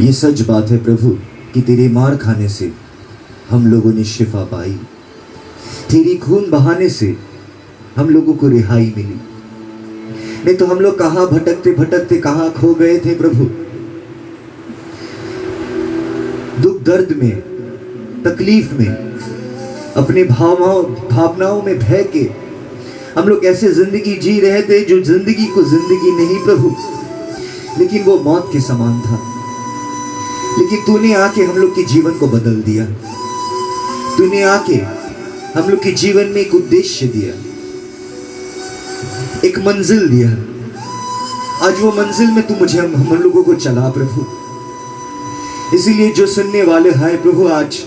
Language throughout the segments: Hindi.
ये सच बात है प्रभु कि तेरे मार खाने से हम लोगों ने शिफा पाई, तेरी खून बहाने से हम लोगों को रिहाई मिली। नहीं तो हम लोग कहाँ भटकते भटकते कहाँ खो गए थे प्रभु। दुख दर्द में, तकलीफ में, अपने भावनाओं में बह के हम लोग ऐसे जिंदगी जी रहे थे जो जिंदगी को जिंदगी नहीं प्रभु, लेकिन वो मौत के समान था। लेकिन तूने आके हम लोग के जीवन को बदल दिया। तूने आके हम लोग के जीवन में एक उद्देश्य दिया, एक मंजिल दिया। आज वो मंजिल में तू मुझे हम लोगों को चला प्रभु। इसीलिए जो सुनने वाले हैं प्रभु, आज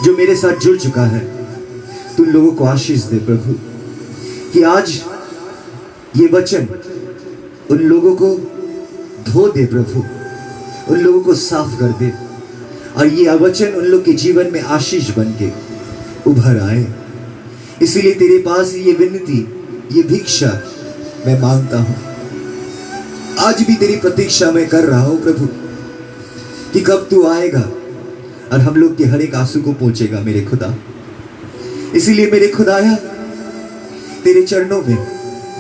जो मेरे साथ जुड़ चुका है, तू लोगों को आशीष दे प्रभु, कि आज ये वचन उन लोगों को धो दे प्रभु, उन लोगों को साफ कर दे, और ये वचन उन लोग के जीवन में आशीष बन के उभर आए। इसीलिए तेरे पास ये विनती, ये भिक्षा मैं मांगता हूं। आज भी तेरी प्रतीक्षा मैं कर रहा हूं प्रभु, कि कब तू आएगा और हम लोग के हर एक आंसू को पहुंचेगा मेरे खुदा। इसीलिए मेरे खुदाया, तेरे चरणों में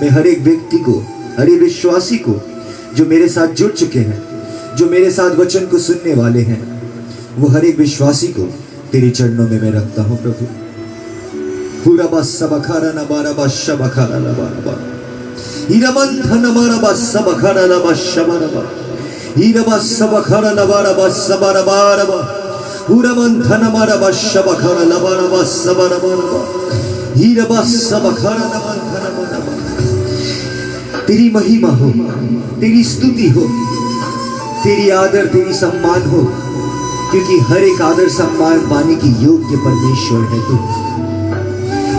मैं हर एक व्यक्ति को, हर एक विश्वासी को जो मेरे साथ जुड़ चुके हैं, जो मेरे साथ वचन को सुनने वाले हैं, वो हर एक विश्वासी को तेरे चरणों में मैं रखता हूं प्रभु। पूरा बस सबखारा ना बारा बस सबखारा ना बारा बा हीरा मन धन मारा बस सबखारा ना बस शबारा बा हीरा बस सबखारा ना बारा बस सबारा बारा बा पूरा मन धन मारा बस सबखारा ना बारा बस सबारा बारा बा हीरा बस सबखारा ना मन धन मारा बा। तेरी महिमा हो, तेरी स्तुति हो, तेरी आदर, तेरी सम्मान हो, क्योंकि हर एक आदर सम्मान पाने की योग्य परमेश्वर है तू।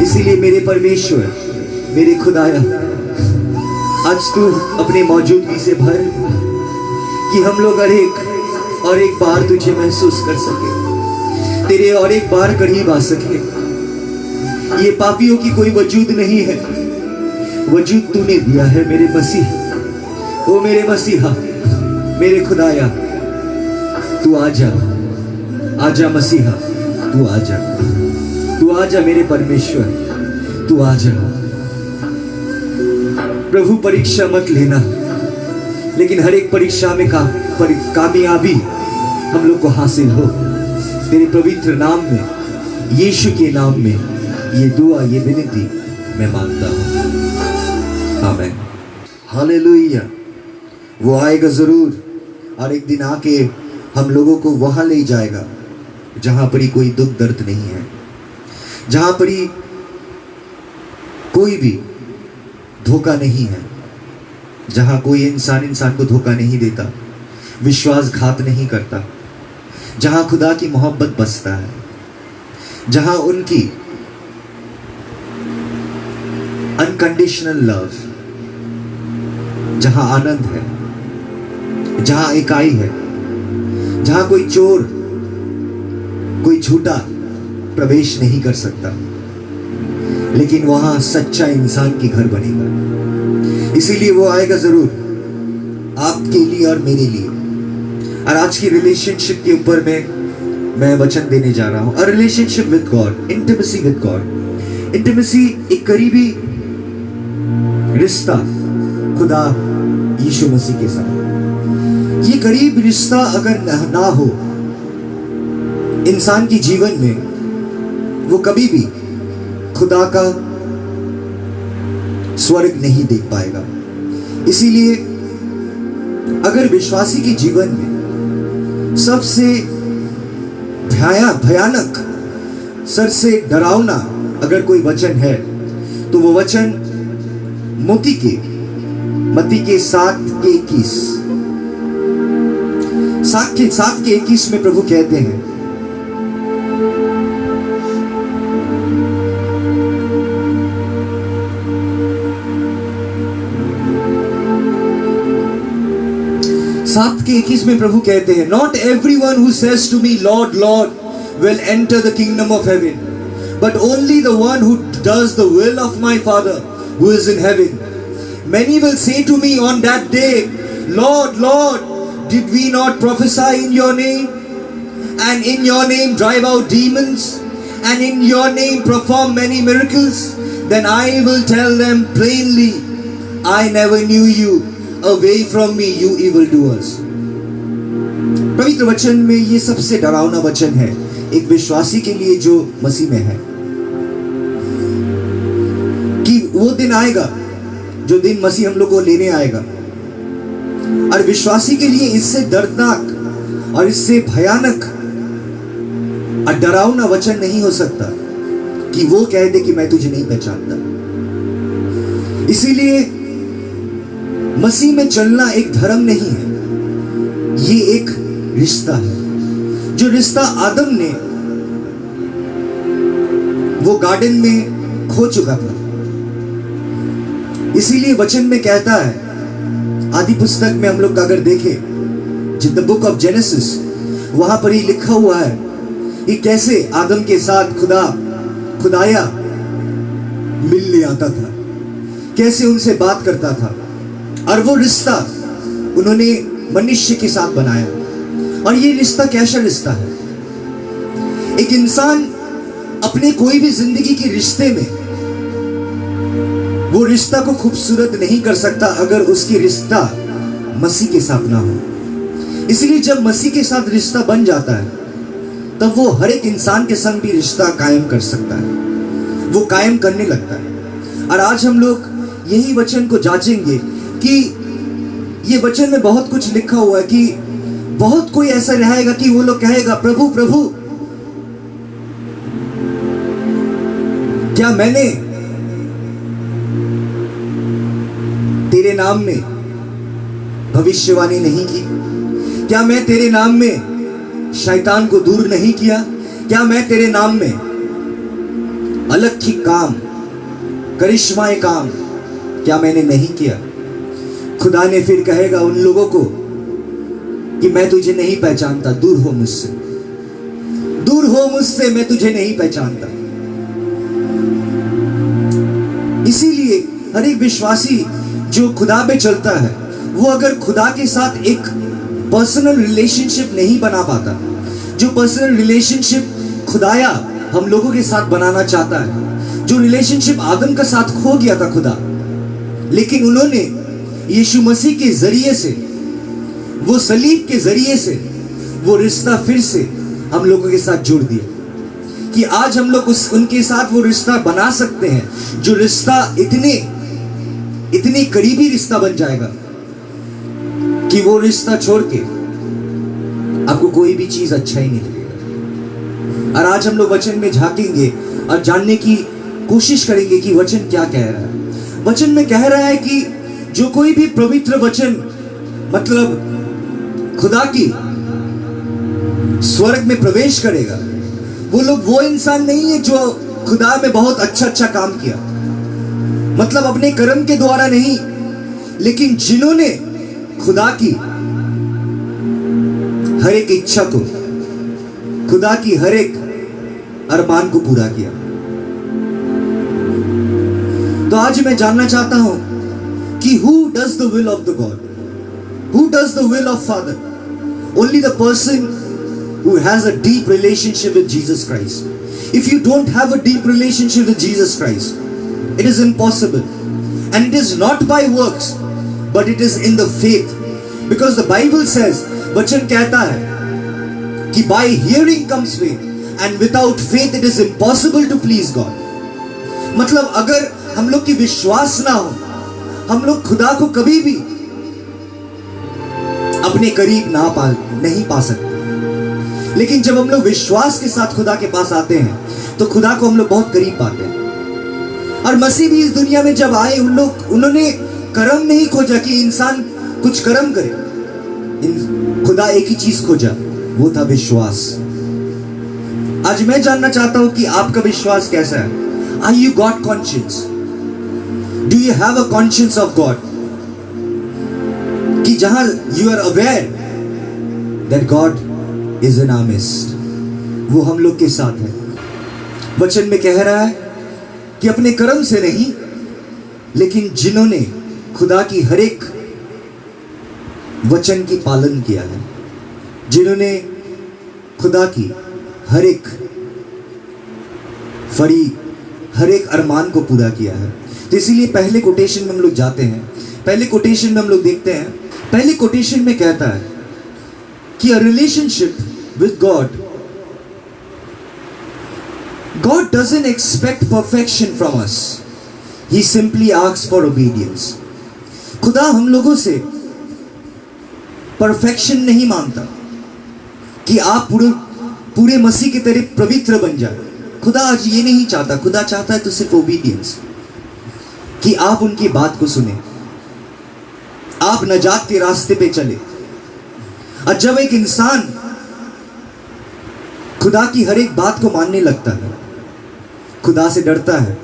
इसीलिए मेरे परमेश्वर, मेरे खुदाया, आज तू अपने मौजूदगी से भर, कि हम लोग और एक बार तुझे महसूस कर सके, तेरे और एक बार करीब आ सके। ये पापियों की कोई वजूद नहीं है, वजूद तूने दिया है मेरे मसीह। ओ मेरे मसीहा, मेरे खुदाया, तू आजा, आजा मसीहा, तू आजा, तू आजा मेरे परमेश्वर, तू आजा प्रभु। परीक्षा मत लेना, लेकिन हर एक परीक्षा में कामयाबी हम लोग को हासिल हो। तेरे पवित्र नाम में, यीशु के नाम में ये दुआ, ये विनती मैं मांगता हूं। आमीन। हालेलुया। वो आएगा जरूर, और एक दिन आके हम लोगों को वहां ले जाएगा जहां पर ही कोई दुख दर्द नहीं है, जहां पर ही कोई भी धोखा नहीं है, जहां कोई इंसान को धोखा नहीं देता, विश्वासघात नहीं करता, जहां खुदा की मोहब्बत बसता है, जहां उनकी अनकंडीशनल लव, जहां आनंद है, जहां इकाई है, जहां कोई चोर, कोई झूठा प्रवेश नहीं कर सकता, लेकिन वहां सच्चा इंसान की घर बनेगा। इसीलिए वो आएगा जरूर, आपके लिए और मेरे लिए। और आज की रिलेशनशिप के ऊपर मैं वचन देने जा रहा हूं। A relationship with God, intimacy with God. Intimacy एक करीबी रिश्ता खुदा यीशु मसीह के साथ। ये करीब रिश्ता अगर ना हो इंसान के जीवन में, वो कभी भी खुदा का स्वर्ग नहीं देख पाएगा। इसीलिए अगर विश्वासी के जीवन में सबसे भयानक, सबसे डरावना अगर कोई वचन है, तो वो वचन मत्ती के 7:21 में प्रभु कहते हैं, में प्रभु कहते हैं, not everyone who says to me lord lord will enter the kingdom of heaven, but only the one who does the will of my father who is in heaven. Many will say to me on that day, Lord, Lord, did we not prophesy in your name? And in your name drive out demons? And in your name perform many miracles? Then I will tell them plainly, I never knew you. Away from me, you evildoers. पवित्र वचन में ये सबसे डरावना वचन है एक विश्वासी के लिए जो मसीह में है, कि वो दिन आएगा जो दिन मसीह हम लोग को लेने आएगा, और विश्वासी के लिए इससे दर्दनाक और इससे भयानक और डरावना वचन नहीं हो सकता कि वो कह दे कि मैं तुझे नहीं पहचानता। इसीलिए मसीह में चलना एक धर्म नहीं है, ये एक रिश्ता है। जो रिश्ता आदम ने वो गार्डन में खो चुका था। इसीलिए वचन में कहता है, आदि पुस्तक में हम लोग अगर देखें द बुक ऑफ जेनेसिस, वहां पर ही लिखा हुआ है कि कैसे आदम के साथ खुदाया मिलने आता था, कैसे उनसे बात करता था, और वो रिश्ता उन्होंने मनुष्य के साथ बनाया। और ये रिश्ता कैसा रिश्ता है? एक इंसान अपने कोई भी जिंदगी के रिश्ते में वो रिश्ता को खूबसूरत नहीं कर सकता अगर उसकी रिश्ता मसीह के साथ ना हो। इसलिए जब मसीह के साथ रिश्ता बन जाता है तब वो हर एक इंसान के संग भी रिश्ता कायम कर सकता है, वो कायम करने लगता है। और आज हम लोग यही वचन को जांचेंगे कि ये वचन में बहुत कुछ लिखा हुआ है कि बहुत कोई ऐसा रहेगा कि वो लोग कहेगा, प्रभु प्रभु, क्या मैंने तेरे नाम में भविष्यवाणी नहीं की? क्या मैं तेरे नाम में शैतान को दूर नहीं किया? क्या मैं तेरे नाम में अलौकिक काम, करिश्माए काम क्या मैंने नहीं किया? खुदा ने फिर कहेगा उन लोगों को कि मैं तुझे नहीं पहचानता, दूर हो मुझसे, दूर हो मुझसे, मैं तुझे नहीं पहचानता। इसीलिए हर एक विश्वासी जो खुदा पे चलता है, वो अगर खुदा के साथ एक पर्सनल रिलेशनशिप नहीं बना पाता, जो पर्सनल रिलेशनशिप खुदाया हम लोगों के साथ बनाना चाहता है, जो रिलेशनशिप आदम का साथ खो गया था खुदा, लेकिन उन्होंने यीशु मसीह के जरिए से, वो सलीब के जरिए से वो रिश्ता फिर से हम लोगों के साथ जोड़ दिया कि आज हम लोग उनके साथ वो रिश्ता बना सकते हैं, जो रिश्ता इतनी करीबी रिश्ता बन जाएगा कि वो रिश्ता छोड़ के आपको कोई भी चीज अच्छा ही नहीं लगेगा। और आज हम लोग वचन में झांकेंगे और जानने की कोशिश करेंगे कि वचन क्या कह रहा है। वचन में कह रहा है कि जो कोई भी पवित्र वचन, मतलब खुदा की स्वर्ग में प्रवेश करेगा, वो इंसान नहीं है जो खुदा में बहुत अच्छा काम किया, मतलब अपने कर्म के द्वारा नहीं, लेकिन जिन्होंने खुदा की हर एक इच्छा को, खुदा की हर एक अरमान को पूरा किया। तो आज मैं जानना चाहता हूं कि who does the will of the God? Who does the will of Father? Only the person who has a deep relationship with Jesus Christ. If you don't have a deep relationship with Jesus Christ, it is impossible. And it is not by works, but it is in the faith. Because the Bible says, वचन कहता है कि by hearing comes faith, and without faith it is impossible to please God. मतलब अगर हम लोग की विश्वास ना हो, हम लोग खुदा को कभी भी अपने करीब नहीं पा सकते। लेकिन जब हम लोग विश्वास के साथ खुदा के पास आते हैं तो खुदा को हम लोग बहुत करीब पाते हैं। और मसीह भी इस दुनिया में जब आए, उन्होंने कर्म नहीं खोजा कि इंसान कुछ कर्म करे, खुदा एक ही चीज खोजा, वो था विश्वास। आज मैं जानना चाहता हूं कि आपका विश्वास कैसा है? Are you God conscious? Do you have a conscience of God? कि जहां you are aware that God is in our midst, वो हम लोग के साथ है। वचन में कह रहा है कि अपने कर्म से नहीं, लेकिन जिन्होंने खुदा की हर एक वचन की पालन किया है, जिन्होंने खुदा की हर एक फरी, हर एक अरमान को पूरा किया है। तो इसीलिए पहले कोटेशन में हम लोग जाते हैं। पहले कोटेशन में हम लोग देखते हैं, पहले कोटेशन में कहता है कि a relationship with God, God doesn't expect perfection from us. He simply asks for obedience. खुदा हम लोगों से परफेक्शन नहीं मांगता कि आप पूरे मसीह की तरह पवित्र बन जाए। खुदा आज ये नहीं चाहता। खुदा चाहता है तो सिर्फ ओबीडियंस, कि आप उनकी बात को सुने, आप नजात के रास्ते पे चले। और जब एक इंसान खुदा की हर एक बात को मानने लगता है, खुदा से डरता है,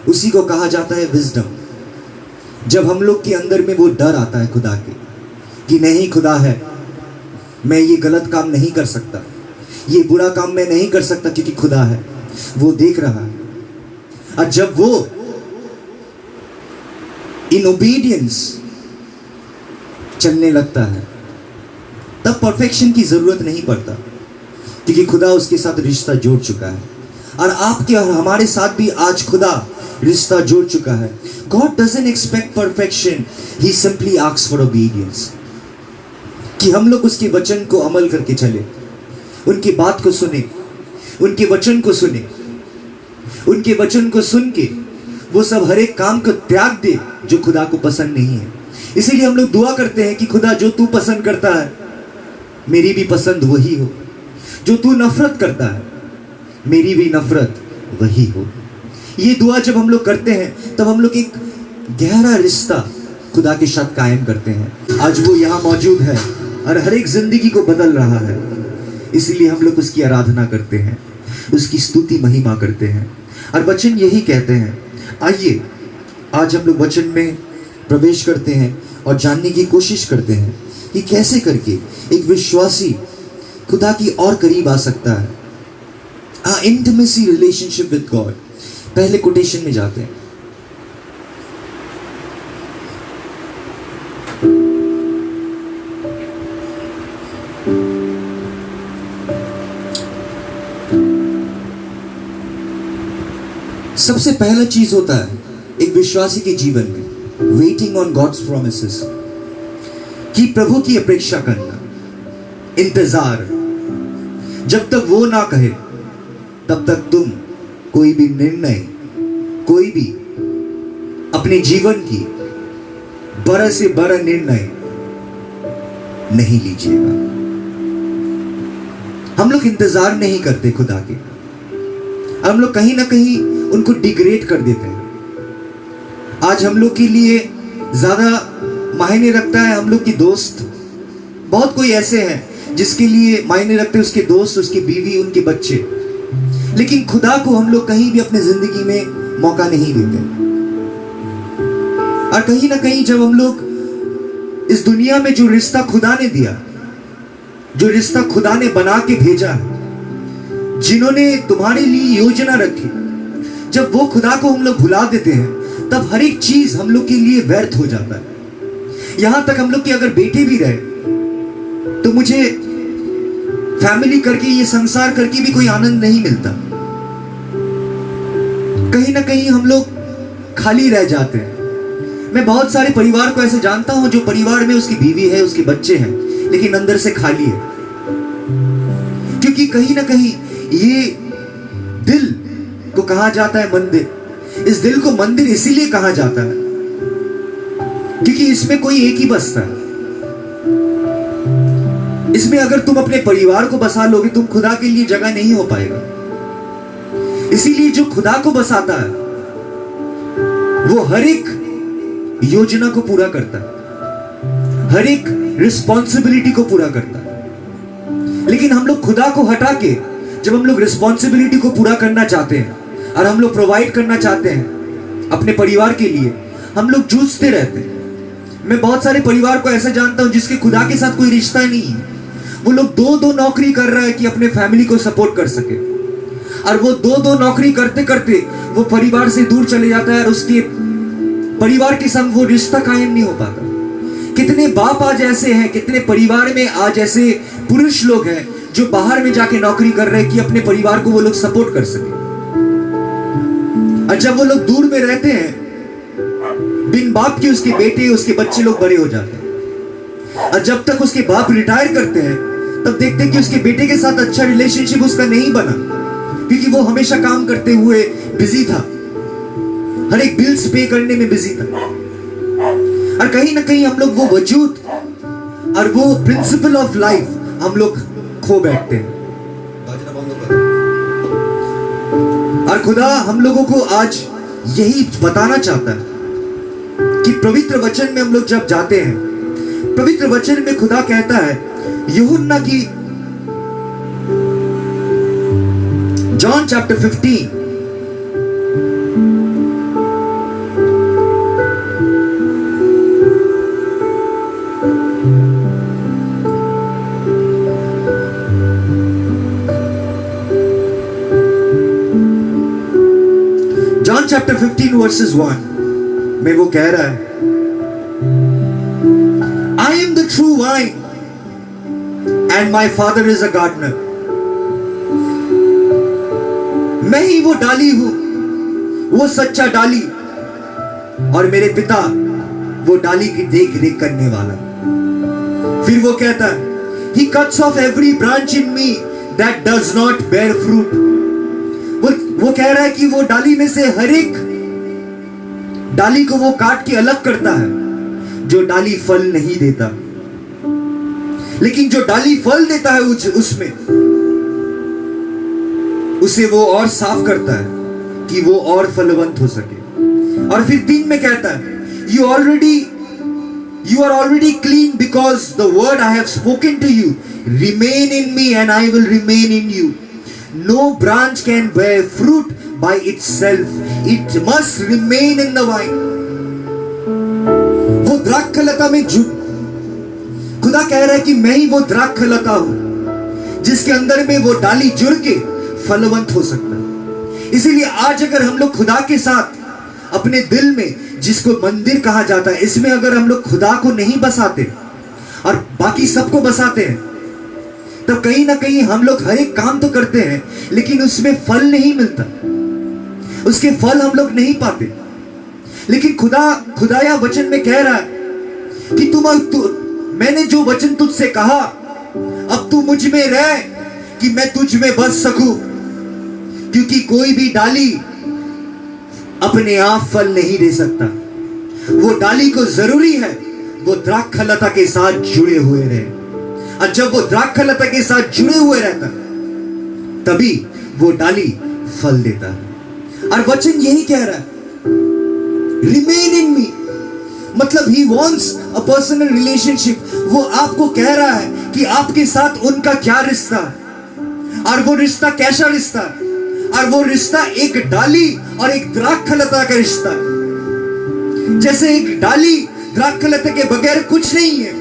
उसी को कहा जाता है विजडम। जब हम लोग के अंदर में वो डर आता है खुदा के, कि नहीं खुदा है, मैं ये गलत काम नहीं कर सकता, ये बुरा काम मैं नहीं कर सकता, क्योंकि खुदा है, वो देख रहा है। और जब वो इन ओबीडियंस चलने लगता है, तब परफेक्शन की जरूरत नहीं पड़ता, क्योंकि खुदा उसके साथ रिश्ता जोड़ चुका है। और आपके और हमारे साथ भी आज खुदा रिश्ता जोड़ चुका है। God doesn't expect perfection, He simply asks for obedience, कि हम लोग उसके वचन को अमल करके चले, उनकी बात को सुने, उनके वचन को सुने, उनके वचन को सुन के वो सब हर एक काम को त्याग दे जो खुदा को पसंद नहीं है। इसीलिए हम लोग दुआ करते हैं कि खुदा जो तू पसंद करता है मेरी भी पसंद वही हो, जो तू नफरत करता है मेरी भी नफरत वही हो। ये दुआ जब हम लोग करते हैं तब हम लोग एक गहरा रिश्ता खुदा के साथ कायम करते हैं। आज वो यहाँ मौजूद है और हर एक जिंदगी को बदल रहा है, इसलिए हम लोग उसकी आराधना करते हैं, उसकी स्तुति महिमा करते हैं। और वचन यही कहते हैं। आइए आज हम लोग वचन में प्रवेश करते हैं और जानने की कोशिश करते हैं कि कैसे करके एक विश्वासी खुदा की और करीब आ सकता है। Intimacy relationship with God. पहले कोटेशन में जाते हैं। सबसे पहला चीज होता है एक विश्वासी के जीवन में वेटिंग ऑन गॉड्स प्रॉमिसेस, कि प्रभु की अपेक्षा करना, इंतजार। जब तक वो ना कहे तब तक तुम कोई भी निर्णय, कोई भी अपने जीवन की बड़ा से बड़ा निर्णय नहीं लीजिएगा। हम लोग इंतजार नहीं करते खुदा के, हम लोग कहीं ना कहीं उनको डिग्रेड कर देते हैं। आज हम लोग के लिए ज्यादा मायने रखता है हम लोग की दोस्त। बहुत कोई ऐसे हैं जिसके लिए मायने रखते हैं उसके दोस्त, उसकी बीवी, उनके बच्चे, लेकिन खुदा को हम लोग कहीं भी अपने जिंदगी में मौका नहीं देते। और कहीं ना कहीं जब हम लोग इस दुनिया में जो रिश्ता खुदा ने दिया, जो रिश्ता खुदा ने बना के भेजा, जिन्होंने तुम्हारे लिए योजना रखी, जब वो खुदा को हम लोग भुला देते हैं तब हर एक चीज हम लोग के लिए व्यर्थ हो जाता है। यहां तक हम लोग के अगर बेटे भी रहे तो मुझे फैमिली करके, ये संसार करके भी कोई आनंद नहीं मिलता। कहीं ना कहीं हम लोग खाली रह जाते हैं। मैं बहुत सारे परिवार को ऐसे जानता हूं जो परिवार में उसकी बीवी है, उसके बच्चे हैं, लेकिन अंदर से खाली है, क्योंकि कहीं ना कहीं ये दिल को कहा जाता है मंदिर। इस दिल को मंदिर इसीलिए कहा जाता है क्योंकि इसमें कोई एक ही बसता है। इसमें अगर तुम अपने परिवार को बसा लोगे, तुम खुदा के लिए जगह नहीं हो पाएगा। इसीलिए जो खुदा को बसाता है वो हर एक योजना को पूरा करता है, हर एक रिस्पॉन्सिबिलिटी को पूरा करता है। लेकिन हम लोग खुदा को हटा के जब हम लोग रिस्पॉन्सिबिलिटी को पूरा करना चाहते हैं और हम लोग प्रोवाइड करना चाहते हैं अपने परिवार के लिए, हम लोग जूझते रहते हैं। मैं बहुत सारे परिवार को ऐसा जानता हूं जिसके खुदा के साथ कोई रिश्ता नहीं है। वो लोग दो दो नौकरी कर रहा है कि अपने फैमिली को सपोर्ट कर सके, और वो दो दो नौकरी करते करते वो परिवार से दूर चले जाता है और उसके परिवार के संग वो रिश्ता कायम नहीं हो पाता। कितने बाप आज ऐसे हैं, कितने परिवार में आज ऐसे पुरुष लोग हैं जो बाहर में जाके नौकरी कर रहे हैं कि अपने परिवार को वो लोग सपोर्ट कर सके। और जब वो लोग दूर में रहते हैं, बिन बाप के उसके बेटे, उसके बच्चे लोग बड़े हो जाते हैं। और जब तक उसके बाप रिटायर करते हैं, तब देखते हैं कि उसके बेटे के साथ अच्छा रिलेशनशिप उसका नहीं बना, क्योंकि वो हमेशा काम करते हुए बिजी था, हर एक बिल्स पे करने में बिजी था। और कहीं ना कहीं हम लोग वो वजूद और वो प्रिंसिपल ऑफ लाइफ हम लोग खो बैठते हैं। और खुदा हम लोगों को आज यही बताना चाहता है कि पवित्र वचन में हम लोग जब जाते हैं, पवित्र वचन में खुदा कहता है यूहन्ना की John chapter 15 John chapter 15 verses 1 में वो कह रहा है, I am the true vine and my father is a gardener. मैं ही वो डाली हूं, वो सच्चा डाली, और मेरे पिता वो डाली की देख रेख करने वाला। फिर वो कहता है, he cuts off every branch in me that does not bear fruit। वो कह रहा है कि वो डाली में से हर एक डाली को वो काट के अलग करता है जो डाली फल नहीं देता, लेकिन जो डाली फल देता है उसमें उसे वो और साफ करता है कि वो और फलवंत हो सके। और फिर 3 में कहता है, you are already clean because the word I have spoken to you remain in me and I will remain in you। No branch can bear fruit by itself, it must remain in the vine। वो द्राक्षलता में खुदा कह रहा है कि मैं ही वो द्राक्षलता हूं जिसके अंदर में वो डाली जुड़ के फलवंत हो सकता है। इसीलिए आज अगर हम लोग खुदा के साथ अपने दिल में, जिसको मंदिर कहा जाता है, इसमें अगर हम लोग खुदा को नहीं बसाते और बाकी सबको बसाते हैं, तो कहीं ना कहीं हम लोग हर एक काम तो करते हैं लेकिन उसमें फल नहीं मिलता, उसके फल हम लोग नहीं पाते। लेकिन खुदाया वचन में कह रहा है कि मैंने जो वचन तुझसे कहा, अब तू मुझ में रह कि मैं तुझ में बस सकूं, क्योंकि कोई भी डाली अपने आप फल नहीं दे सकता। वो डाली को जरूरी है वो द्राक्षलता के साथ जुड़े हुए रहे, और जब वो द्राक्षलता के साथ जुड़े हुए रहता तभी वो डाली फल देता है। और वचन यही कह रहा है, रिमेन इन मी, मतलब he wants a personal relationship. वो आपको कह रहा है कि आपके साथ उनका क्या रिश्ता, और वो रिश्ता कैसा रिश्ता, और वो रिश्ता एक डाली और एक द्राक्षलता का रिश्ता है। जैसे एक डाली द्राक्षलता के बगैर कुछ नहीं है,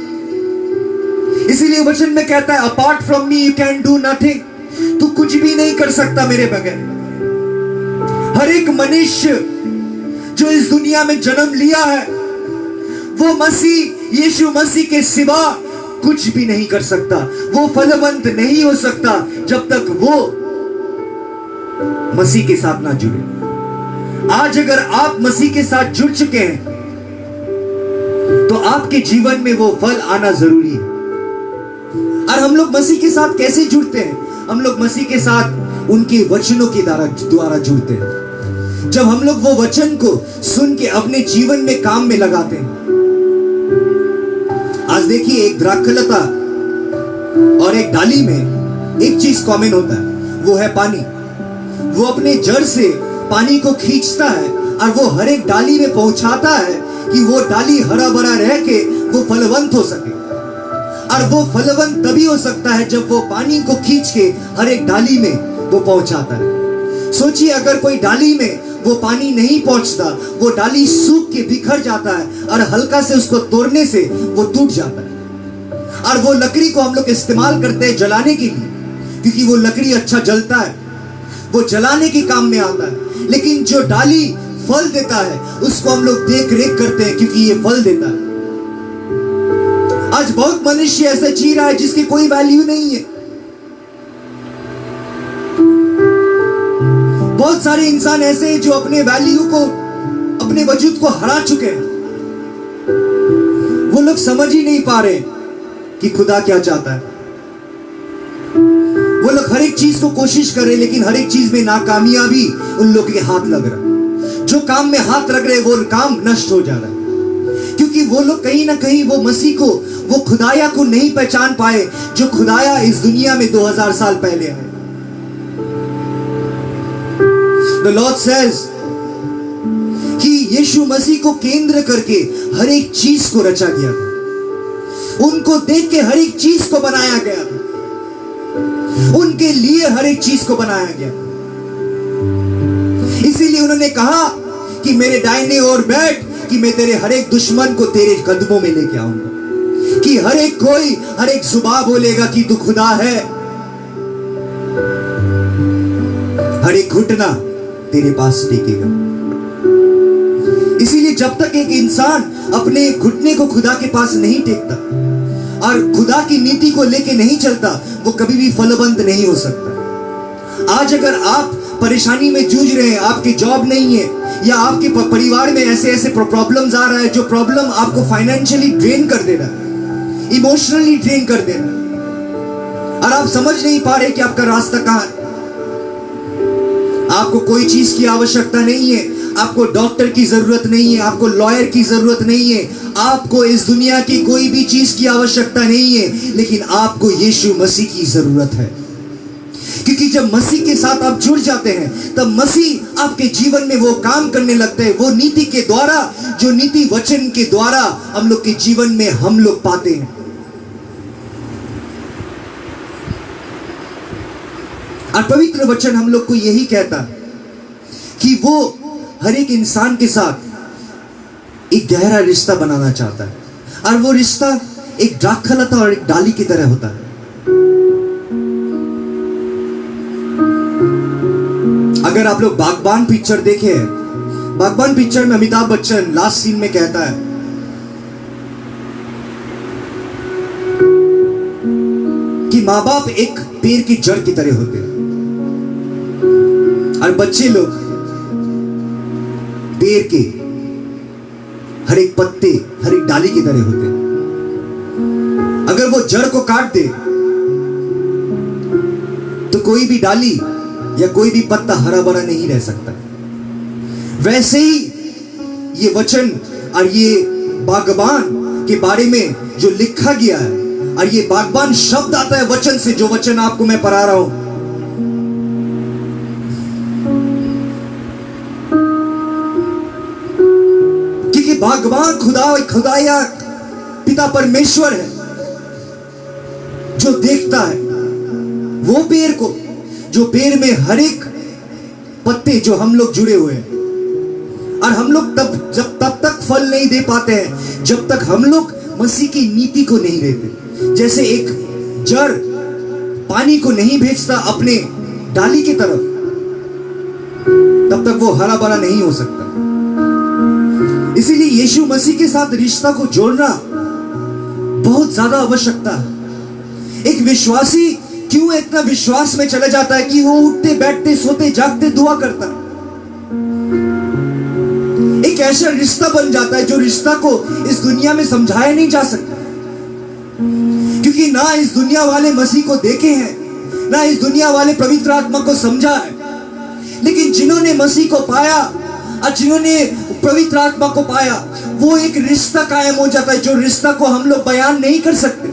इसीलिए वचन में कहता है, apart from me you can do nothing. तू कुछ भी नहीं कर सकता मेरे बगैर। हर एक मनुष्य जो इस दुनिया में जन्म लिया है, वो यीशु मसीह के सिवा कुछ भी नहीं कर सकता। वो फलवंत नहीं हो सकता जब तक वो मसीह के साथ ना जुड़े। आज अगर आप मसीह के साथ जुड़ चुके हैं तो आपके जीवन में वो फल आना जरूरी है। और हम लोग मसीह के साथ कैसे जुड़ते हैं? हम लोग मसीह के साथ उनके वचनों के द्वारा जुड़ते हैं। जब हम लोग वो वचन को सुन के अपने जीवन में काम में लगाते हैं। आज देखिए, एक द्राक्षलता और एक डाली में एक चीज कॉमन होता है, वो है पानी। वो अपने जड़ से पानी को खींचता है और वो हर एक डाली में पहुंचाता है कि वो डाली हरा भरा रह के वो फलवंत हो सके। और वो फलवंत तभी हो सकता है जब वो पानी को खींच के हर एक डाली में वो पहुंचाता है। सोचिए, अगर कोई डाली में वो पानी नहीं पहुंचता, वो डाली सूख के बिखर जाता है और हल्का से उसको तोड़ने से वो टूट जाता है। और वो लकड़ी को हम लोग इस्तेमाल करते हैं जलाने के लिए, क्योंकि वो लकड़ी अच्छा जलता है, वो जलाने के काम में आता है। लेकिन जो डाली फल देता है उसको हम लोग देख रेख करते हैं, क्योंकि ये फल देता है। आज बहुत मनुष्य ऐसा जी रहा है जिसकी कोई वैल्यू नहीं है। बहुत सारे इंसान ऐसे हैं जो अपने वैल्यू को, अपने वजूद को हरा चुके हैं। वो लोग समझ ही नहीं पा रहे कि खुदा क्या चाहता है। वो लोग हर एक चीज को कोशिश कर रहे, लेकिन हर एक चीज में नाकामयाबी उन लोगों के हाथ लग रहा है। जो काम में हाथ रख रहे वो काम नष्ट हो जा रहा है, क्योंकि वो लोग कहीं ना कहीं वो मसीह को, वो खुदाया को नहीं पहचान पाए जो खुदाया इस दुनिया में 2000 साल पहले आए। The Lord says कि यीशु मसीह को केंद्र करके हर एक चीज को रचा गया, उनको देख के हर एक चीज को बनाया गया, उनके लिए हर एक चीज को बनाया गया। इसीलिए उन्होंने कहा कि मेरे दाहिने ओर बैठ कि मैं तेरे हर एक दुश्मन को तेरे कदमों में लेके आऊंगा, कि हर एक कोई, हर एक जुबान बोलेगा कि तू खुदा है, हर एक घुटना तेरे पास टेकेगा। इसीलिए जब तक एक इंसान अपने घुटने को खुदा के पास नहीं टेकता और खुदा की नीति को लेके नहीं चलता, वो कभी भी फलवंत नहीं हो सकता। आज अगर आप परेशानी में जूझ रहे हैं, आपकी जॉब नहीं है, या आपके परिवार में ऐसे ऐसे प्रॉब्लम्स आ रहा है जो प्रॉब्लम आपको फाइनेंशियली ड्रेन कर दे रहा है, इमोशनली ड्रेन कर दे रहा है, और आप समझ नहीं पा रहे कि आपका रास्ता कहां है। आपको कोई चीज की आवश्यकता नहीं है, आपको डॉक्टर की जरूरत नहीं है, आपको लॉयर की जरूरत नहीं है, आपको इस दुनिया की कोई भी चीज की आवश्यकता नहीं है, लेकिन आपको यीशु मसीह की जरूरत है। क्योंकि जब मसीह के साथ आप जुड़ जाते हैं, तब मसीह आपके जीवन में वो काम करने लगते हैं, वो नीति के द्वारा, जो नीति वचन के द्वारा हम लोग के जीवन में हम लोग पाते हैं। और पवित्र वचन हम लोग को यही कहता है कि वो हर एक इंसान के साथ एक गहरा रिश्ता बनाना चाहता है, और वो रिश्ता एक द्राक्षलता और एक डाली की तरह होता है। अगर आप लोग बागबान पिक्चर देखे, बागबान पिक्चर में अमिताभ बच्चन लास्ट सीन में कहता है कि माँ बाप एक पेड़ की जड़ की तरह होते हैं और बच्चे लोग पेड़ के हर एक पत्ते, हर एक डाली की तरह होते हैं। अगर वो जड़ को काट दे तो कोई भी डाली या कोई भी पत्ता हरा भरा नहीं रह सकता। वैसे ही ये वचन और ये बागबान के बारे में जो लिखा गया है, और ये बागबान शब्द आता है वचन से, जो वचन आपको मैं पढ़ा रहा हूं। क्योंकि बागबान खुदाया पिता परमेश्वर है जो देखता है वो पेड़ को, जो पेड़ में हर एक पत्ते जो हम लोग जुड़े हुए हैं, और हम लोग तब तक फल नहीं दे पाते हैं जब तक हम लोग मसीह की नीति को नहीं देते। जैसे एक जड़ पानी को नहीं भेजता अपने डाली की तरफ, तब तक वो हरा भरा नहीं हो सकता। इसीलिए यीशु मसीह के साथ रिश्ता को जोड़ना बहुत ज्यादा आवश्यकता है। एक विश्वासी क्यों इतना विश्वास में चला जाता है कि वो उठते बैठते सोते जागते दुआ करता है। एक ऐसा रिश्ता बन जाता है जो रिश्ता को इस दुनिया में समझाया नहीं जा सकता, क्योंकि ना इस दुनिया वाले मसीह को देखे हैं, ना इस दुनिया वाले पवित्र आत्मा को समझा है। लेकिन जिन्होंने मसीह को पाया और जिन्होंने पवित्र आत्मा को पाया, वो एक रिश्ता कायम हो जाता है, जो रिश्ता को हम लोग बयान नहीं कर सकते।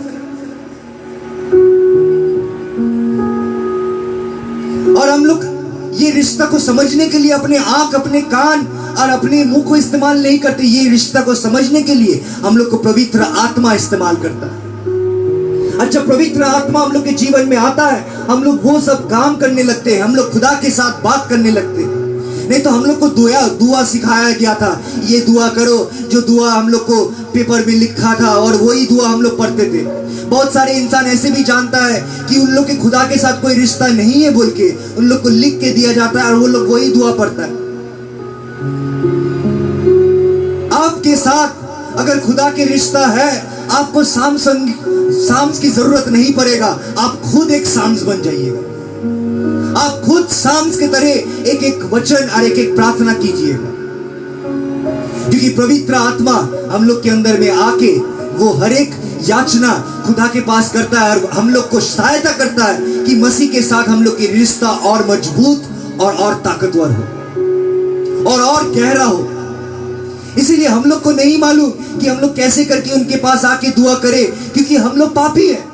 और हम लोग ये रिश्ता को समझने के लिए अपने आंख, अपने कान और अपने मुंह को इस्तेमाल नहीं करते। ये रिश्ता को समझने के लिए हम लोग को पवित्र आत्मा इस्तेमाल करता है। और जब पवित्र आत्मा हम लोग के जीवन में आता है, हम लोग वो सब काम करने लगते हैं, हम लोग खुदा के साथ बात करने लगते हैं। नहीं तो हम लोग को दुआ सिखाया गया था, ये दुआ करो, जो दुआ हम लोग को पेपर में लिखा था, और वही दुआ हम लोग पढ़ते थे। बहुत सारे इंसान ऐसे भी जानता है कि उन लोग के खुदा के साथ कोई रिश्ता नहीं है बोल के उन लोग को लिख के दिया जाता है, और वो लोग वही दुआ पढ़ता है। आपके साथ अगर खुदा के रिश्ता है, आपको साम्स की जरूरत नहीं पड़ेगा, आप खुद एक साम्स बन जाइएगा। आप खुद साम्स के तरह एक एक वचन और एक एक प्रार्थना कीजिएगा, क्योंकि पवित्र आत्मा हम लोग के अंदर में आके वो हर एक याचना खुदा के पास करता है और हम लोग को सहायता करता है कि मसीह के साथ हम लोग की रिश्ता और मजबूत और ताकतवर हो और गहरा हो। इसीलिए हम लोग को नहीं मालूम कि हम लोग कैसे करके उनके पास आके दुआ करें, क्योंकि हम लोग पापी हैं।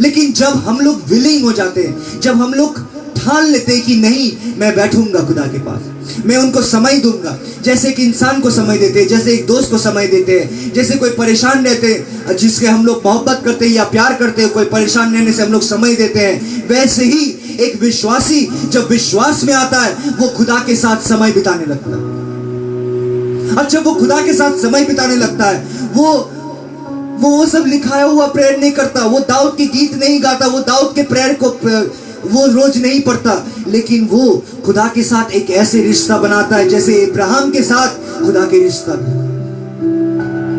लेकिन जब हम लोग विलिंग हो जाते हैं, जब हम लोग ठान लेते हैं कि नहीं, मैं बैठूंगा खुदा के पास, मैं उनको समय दूंगा, जैसे कि इंसान को समय देते हैं, जैसे एक दोस्त को समय देते हैं, जैसे कोई परेशान रहते हैं जिसके हम लोग मोहब्बत करते हैं या प्यार करते हैं, कोई परेशान रहने से हम लोग समय देते हैं, वैसे ही एक विश्वासी जब विश्वास में आता है वो खुदा के साथ समय बिताने लगता है। और जब वो खुदा के साथ समय बिताने लगता है, वो सब लिखाया हुआ प्रेयर नहीं करता, वो दाऊद के गीत नहीं गाता, वो दाऊद के प्रेयर को वो रोज नहीं पढ़ता, लेकिन वो खुदा के साथ एक ऐसे रिश्ता बनाता है जैसे इब्राहिम के साथ खुदा के रिश्ता था।